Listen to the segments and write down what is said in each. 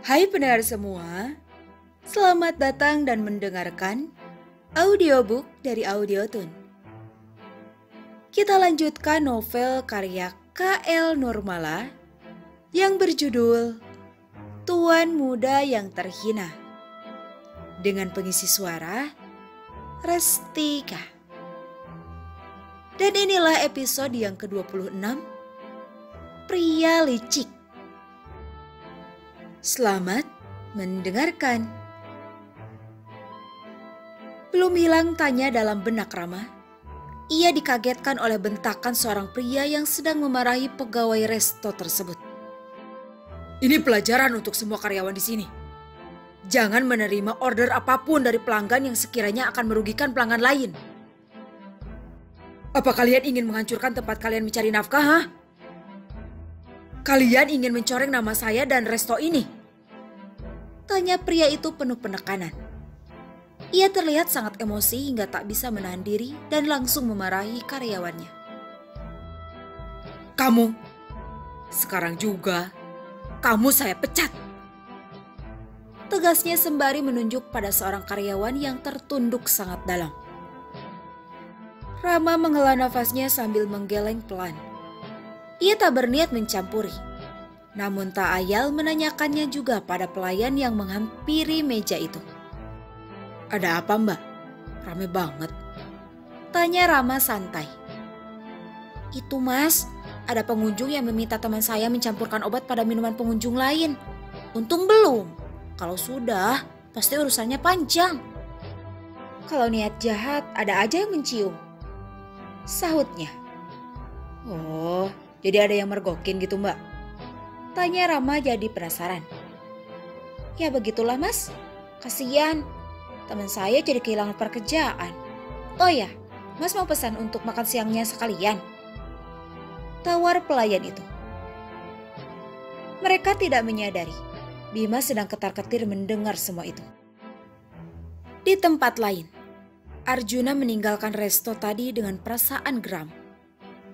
Hai pendengar semua, selamat datang dan mendengarkan audiobook dari Audiotune. Kita lanjutkan novel karya K.L. Nurmala yang berjudul Tuan Muda yang Terhina dengan pengisi suara Restika. Dan inilah episode yang ke-26, Pria Licik. Selamat mendengarkan. Belum hilang tanya dalam benak Rama. Ia dikagetkan oleh bentakan seorang pria yang sedang memarahi pegawai resto tersebut. Ini pelajaran untuk semua karyawan di sini. Jangan menerima order apapun dari pelanggan yang sekiranya akan merugikan pelanggan lain. Apa kalian ingin menghancurkan tempat kalian mencari nafkah, ha? Kalian ingin mencoreng nama saya dan resto ini? Tanya pria itu penuh penekanan. Ia terlihat sangat emosi hingga tak bisa menahan diri dan langsung memarahi karyawannya. Kamu, sekarang juga, kamu saya pecat. Tegasnya sembari menunjuk pada seorang karyawan yang tertunduk sangat dalam. Rama menghela nafasnya sambil menggeleng pelan. Ia tak berniat mencampuri. Namun tak ayal menanyakannya juga pada pelayan yang menghampiri meja itu. Ada apa mbak? Rame banget. Tanya Rama santai. Itu mas, ada pengunjung yang meminta teman saya mencampurkan obat pada minuman pengunjung lain. Untung belum. Kalau sudah, pasti urusannya panjang. Kalau niat jahat, ada aja yang mencium. Sahutnya. Oh, jadi ada yang mergokin gitu mbak? Tanya Rama jadi penasaran. Ya begitulah mas, kasihan. Teman saya jadi kehilangan pekerjaan. Oh ya, mas mau pesan untuk makan siangnya sekalian? Tawar pelayan itu. Mereka tidak menyadari, Bima sedang ketar-ketir mendengar semua itu. Di tempat lain, Arjuna meninggalkan resto tadi dengan perasaan geram.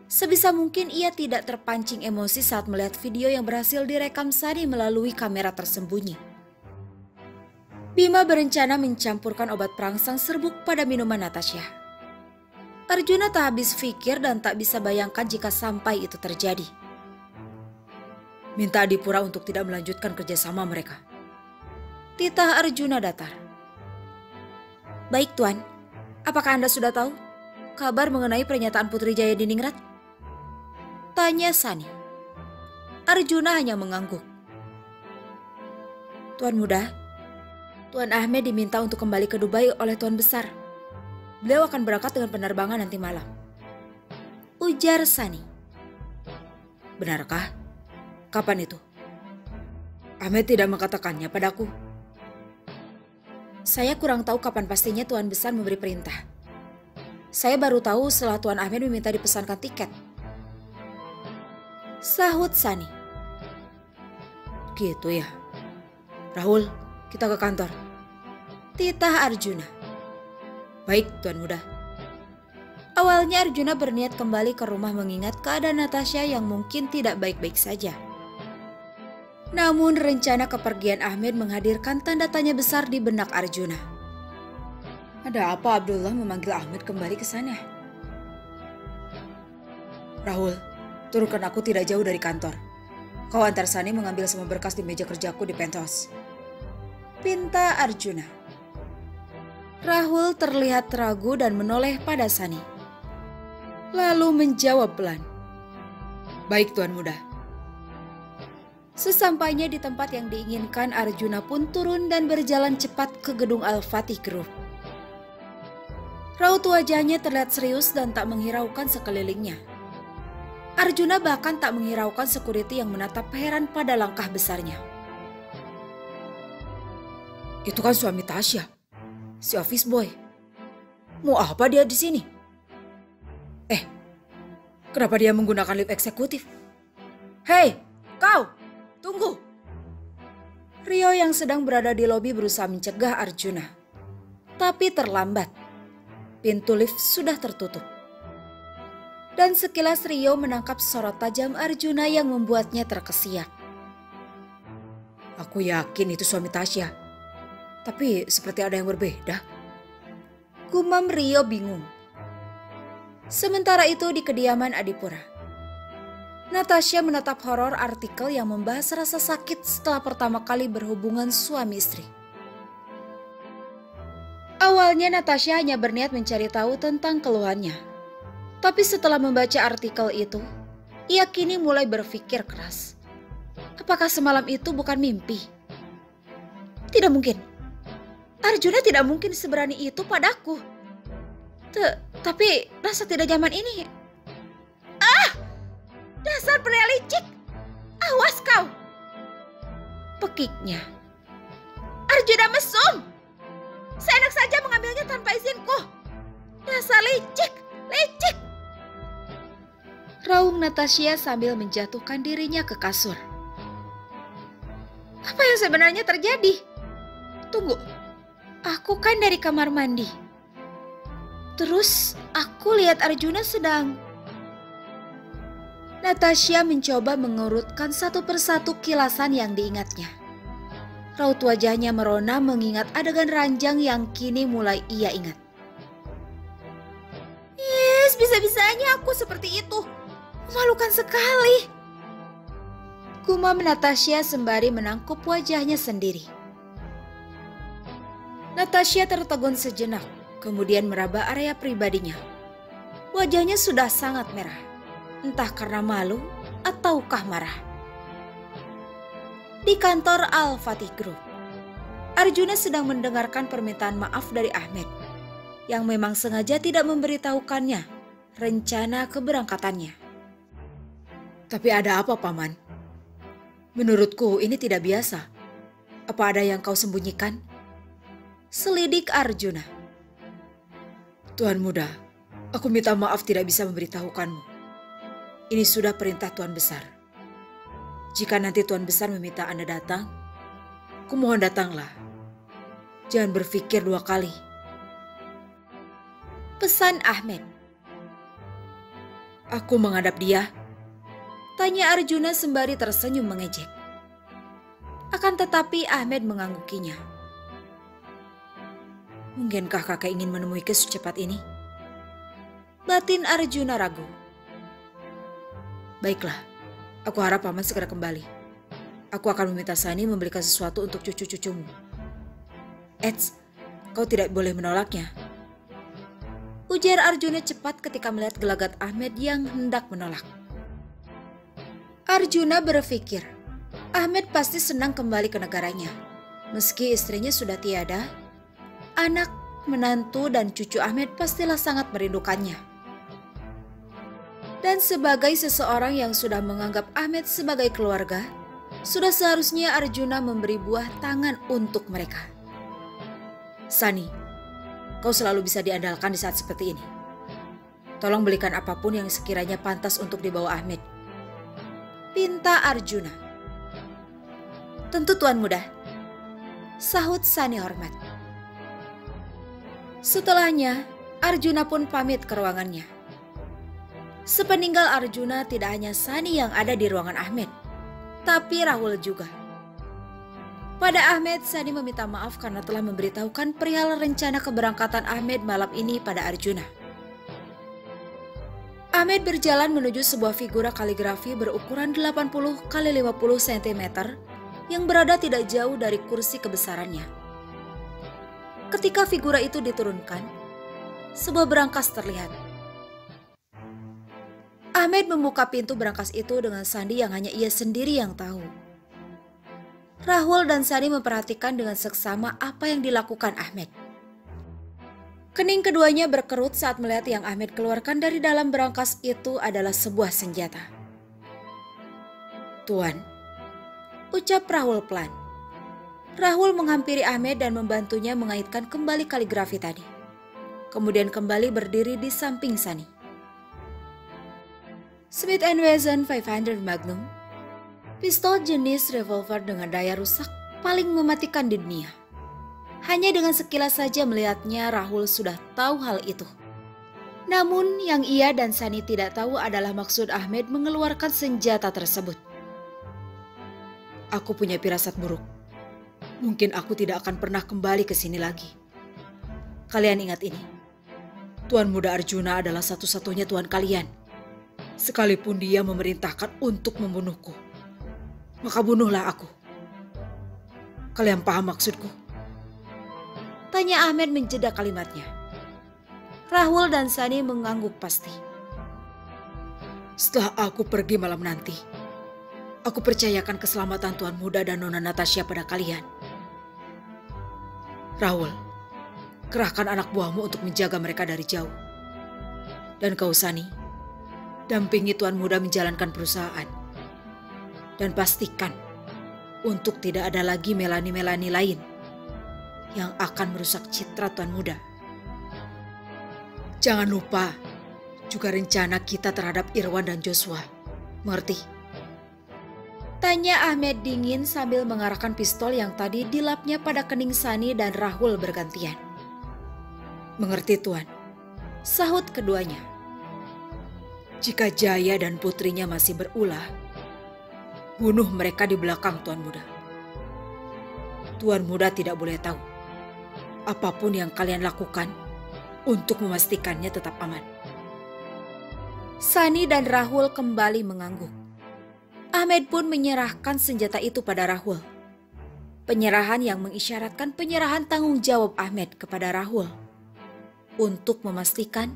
Sebisa mungkin ia tidak terpancing emosi saat melihat video yang berhasil direkam Sani melalui kamera tersembunyi. Bima berencana mencampurkan obat perangsang serbuk pada minuman Natasha. Arjuna tak habis pikir dan tak bisa bayangkan jika sampai itu terjadi. Minta Adipura untuk tidak melanjutkan kerjasama mereka. Titah Arjuna datar. Baik tuan, apakah Anda sudah tahu kabar mengenai pernyataan Putri Jaya Diningrat? Tanya Sani. Arjuna hanya mengangguk. Tuan Muda, Tuan Ahmed diminta untuk kembali ke Dubai oleh Tuan Besar. Beliau akan berangkat dengan penerbangan nanti malam. Ujar Sani. Benarkah? Kapan itu? Ahmed tidak mengatakannya padaku. Saya kurang tahu kapan pastinya Tuan Besar memberi perintah. Saya baru tahu setelah Tuan Ahmed meminta dipesankan tiket. Sahut Sani. Gitu ya. Rahul, kita ke kantor. Titah Arjuna. Baik, Tuan Muda. Awalnya Arjuna berniat kembali ke rumah mengingat keadaan Natasha yang mungkin tidak baik-baik saja. Namun rencana kepergian Ahmed menghadirkan tanda tanya besar di benak Arjuna. Ada apa Abdullah memanggil Ahmed kembali ke sana? Rahul, turunkan aku tidak jauh dari kantor. Kau antar Sani mengambil semua berkas di meja kerjaku di penthouse. Pinta Arjuna. Rahul terlihat ragu dan menoleh pada Sani. Lalu menjawab pelan. Baik Tuan Muda. Sesampainya di tempat yang diinginkan, Arjuna pun turun dan berjalan cepat ke gedung Al-Fatih Group. Raut wajahnya terlihat serius dan tak menghiraukan sekelilingnya. Arjuna bahkan tak menghiraukan security yang menatap heran pada langkah besarnya. Itu kan suami Tasya, si office boy. Mau apa dia di sini? Kenapa dia menggunakan lift eksekutif? Hei, kau! Tunggu! Rio yang sedang berada di lobi berusaha mencegah Arjuna. Tapi terlambat. Pintu lift sudah tertutup. Dan sekilas Rio menangkap sorot tajam Arjuna yang membuatnya terkesiap. Aku yakin itu suami Tasya. Tapi seperti ada yang berbeda. Gumam Rio bingung. Sementara itu di kediaman Adipura, Natasha menatap horor artikel yang membahas rasa sakit setelah pertama kali berhubungan suami istri. Awalnya Natasha hanya berniat mencari tahu tentang keluhannya. Tapi setelah membaca artikel itu, ia kini mulai berpikir keras. Apakah semalam itu bukan mimpi? Tidak mungkin. Arjuna tidak mungkin seberani itu padaku. Tapi rasa tidak nyaman ini. Dasar pria licik. Awas kau. Pekiknya. Arjuna mesum. Seenak saja mengambilnya tanpa izinku. Dasar licik. Licik. Raung Natasha sambil menjatuhkan dirinya ke kasur. Apa yang sebenarnya terjadi? Tunggu. Aku kan dari kamar mandi. Terus aku lihat Arjuna sedang... Natasha mencoba mengurutkan satu persatu kilasan yang diingatnya. Raut wajahnya merona mengingat adegan ranjang yang kini mulai ia ingat. Yes, bisa-bisanya aku seperti itu. Memalukan sekali. Gumam Natasha sembari menangkup wajahnya sendiri. Natasha tertegun sejenak, kemudian meraba area pribadinya. Wajahnya sudah sangat merah. Entah karena malu ataukah marah. Di kantor Al-Fatih Group, Arjuna sedang mendengarkan permintaan maaf dari Ahmed yang memang sengaja tidak memberitahukannya rencana keberangkatannya. Tapi ada apa, Paman? Menurutku ini tidak biasa. Apa ada yang kau sembunyikan? Selidik Arjuna. Tuan Muda, aku minta maaf tidak bisa memberitahukanmu. Ini sudah perintah Tuan Besar. Jika nanti Tuan Besar meminta Anda datang, kumohon datanglah. Jangan berpikir dua kali. Pesan Ahmed. Aku menghadap dia? Tanya Arjuna sembari tersenyum mengejek. Akan tetapi Ahmed mengangguknya. Mungkinkah kakak ingin menemuiku secepat ini? Batin Arjuna ragu. Baiklah, aku harap Paman segera kembali. Aku akan meminta Sani membelikan sesuatu untuk cucu-cucumu. Eits, kau tidak boleh menolaknya. Ujar Arjuna cepat ketika melihat gelagat Ahmed yang hendak menolak. Arjuna berpikir, Ahmed pasti senang kembali ke negaranya. Meski istrinya sudah tiada, anak, menantu, dan cucu Ahmed pastilah sangat merindukannya. Dan sebagai seseorang yang sudah menganggap Ahmed sebagai keluarga, sudah seharusnya Arjuna memberi buah tangan untuk mereka. Sani, kau selalu bisa diandalkan di saat seperti ini. Tolong belikan apapun yang sekiranya pantas untuk dibawa Ahmed. Pinta Arjuna. Tentu Tuan Muda. Sahut Sani hormat. Setelahnya, Arjuna pun pamit ke ruangannya. Sepeninggal Arjuna tidak hanya Sani yang ada di ruangan Ahmed, tapi Rahul juga. Pada Ahmed, Sani meminta maaf karena telah memberitahukan perihal rencana keberangkatan Ahmed malam ini pada Arjuna. Ahmed berjalan menuju sebuah figura kaligrafi berukuran 80 x 50 cm yang berada tidak jauh dari kursi kebesarannya. Ketika figura itu diturunkan, sebuah berangkas terlihat. Ahmed membuka pintu berangkas itu dengan sandi yang hanya ia sendiri yang tahu. Rahul dan Sani memperhatikan dengan seksama apa yang dilakukan Ahmed. Kening keduanya berkerut saat melihat yang Ahmed keluarkan dari dalam berangkas itu adalah sebuah senjata. Tuan, ucap Rahul pelan. Rahul menghampiri Ahmed dan membantunya mengaitkan kembali kaligrafi tadi. Kemudian kembali berdiri di samping Sani. Smith & Wesson 500 Magnum, pistol jenis revolver dengan daya rusak paling mematikan di dunia. Hanya dengan sekilas saja melihatnya, Rahul sudah tahu hal itu. Namun yang ia dan Sani tidak tahu adalah maksud Ahmed mengeluarkan senjata tersebut. Aku punya firasat buruk. Mungkin aku tidak akan pernah kembali ke sini lagi. Kalian ingat ini. Tuan Muda Arjuna adalah satu-satunya tuan kalian. Sekalipun dia memerintahkan untuk membunuhku, maka bunuhlah aku. Kalian paham maksudku? Tanya Ahmed menjeda kalimatnya. Rahul dan Sani mengangguk pasti. Setelah aku pergi malam nanti, aku percayakan keselamatan Tuan Muda dan Nona Natasha pada kalian. Rahul, kerahkan anak buahmu untuk menjaga mereka dari jauh. Dan kau Sani, dampingi Tuan Muda menjalankan perusahaan. Dan pastikan untuk tidak ada lagi Melani-Melani lain yang akan merusak citra Tuan Muda. Jangan lupa juga rencana kita terhadap Irwan dan Joshua. Mengerti? Tanya Ahmed dingin sambil mengarahkan pistol yang tadi dilapnya pada kening Sani dan Rahul bergantian. Mengerti Tuan, sahut keduanya. Jika Jaya dan putrinya masih berulah, bunuh mereka di belakang Tuan Muda. Tuan Muda tidak boleh tahu apapun yang kalian lakukan untuk memastikannya tetap aman. Sani dan Rahul kembali mengangguk. Ahmed pun menyerahkan senjata itu pada Rahul. Penyerahan yang mengisyaratkan penyerahan tanggung jawab Ahmed kepada Rahul untuk memastikan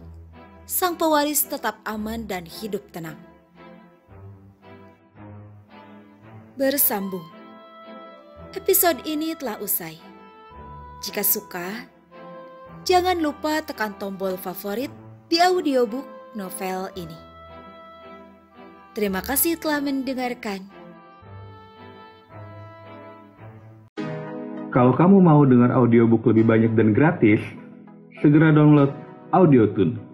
sang pewaris tetap aman dan hidup tenang. Bersambung. Episode ini telah usai. Jika suka, jangan lupa tekan tombol favorit di audiobook novel ini. Terima kasih telah mendengarkan. Kalau kamu mau dengar audiobook lebih banyak dan gratis, segera download AudioTune.